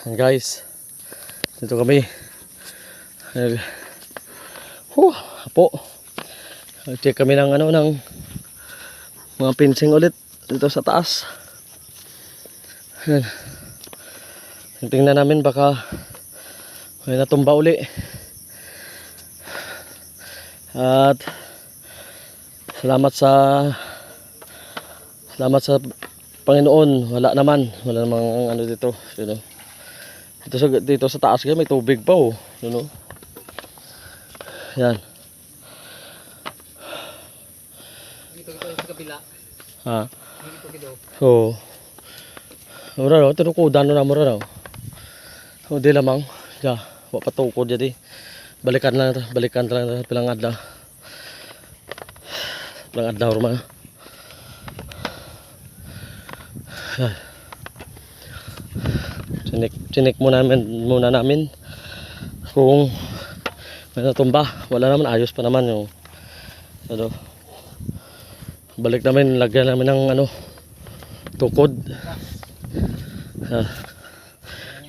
Yan guys, dito kami. Apo. Check kami ng ng mga fencing ulit dito sa taas. Yan. Tingnan namin baka may natumba uli. At salamat sa Panginoon, wala namang dito, dito sa taas may tubig pa yan. Dito sa kabila. Ha? Dito. So, mura raw, tinukudan na mura raw. O di lamang, ya, wa patukod jadi. Balikan lang pilang adlaw. Pilang adlaw rumah. Chinik muna namin kung may natumba. Wala naman, ayos pa naman yung balik namin, lagyan namin ng tukod.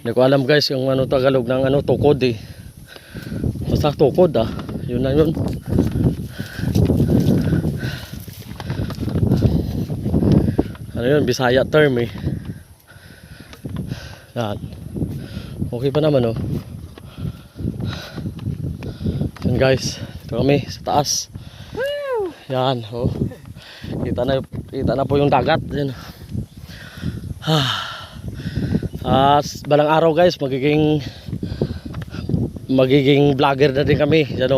Hindi ko alam guys yung Tagalog ng tukod basta tukod yun na yun. Yun, Bisaya term yan. Okay pa naman yan guys, ito kami sa taas. Yan kita na po yung dagat yan. Balang araw guys magiging vlogger na din kami yan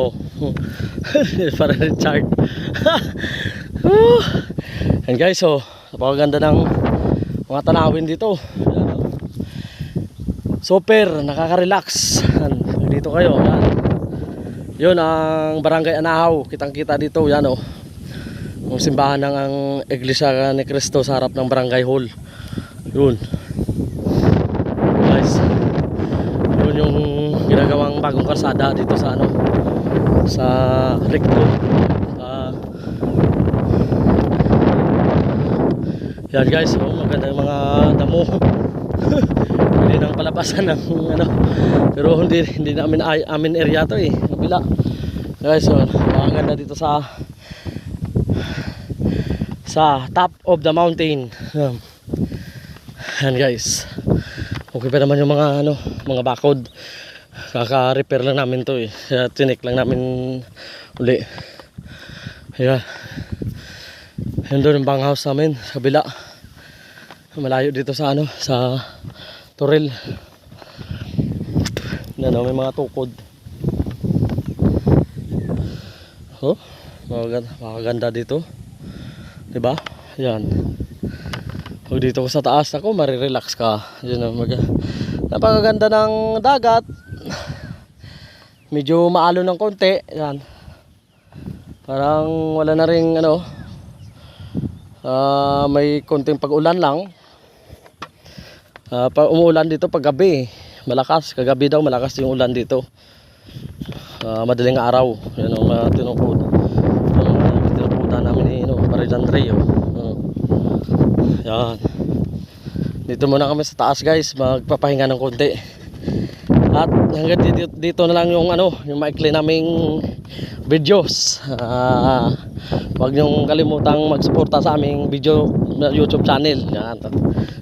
para Richard. Yan guys, napakaganda ng mga tanawin dito. Super nakaka-relax. Dito kayo yan. Yun ang Barangay Anahaw, kitang-kita dito yan yung simbahan ng ang Iglesia ni Cristo sa harap ng Barangay Hall. Yun guys, yun yung ginagawang bagong kalsada dito sa sa Recto. Yan guys, maganda yung mga damo. Hindi nang palabasan ng pero hindi namin amin area to kabila. Guys, maganda dito sa top of the mountain. Yan guys. Okay pa naman yung mga bakod. Kaka-repair lang namin to Kaya tinik lang namin uli. Ayan. Yan doon yung bang house namin sa kabila. Malayo dito sa sa Toril. Yan may mga tukod. Makaganda dito. Diba? Yan. Pag dito ko sa taas ako, marirelax ka. Yan napakaganda ng dagat. Medyo maalon ng konti. Yan. Parang wala na ring may konting pag-ulan lang. Pag umuulan dito pag gabi, malakas. Kagabi daw malakas yung ulan dito. Madaling araw. Yan ang tinukudan namin Marilan Rio. Yan. Dito muna kami sa taas guys, magpapahinga ng konti. At hanggang dito na lang yung yung maikli naming videos. Huwag niyong kalimutang magsuporta sa aming video YouTube channel. Yan.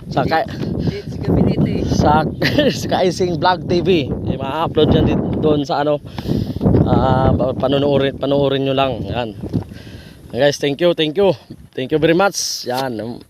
Sa Kaising Vlog TV. Ma-upload yan doon sa panoorin nyo lang. Yan. Guys, thank you very much. Yan.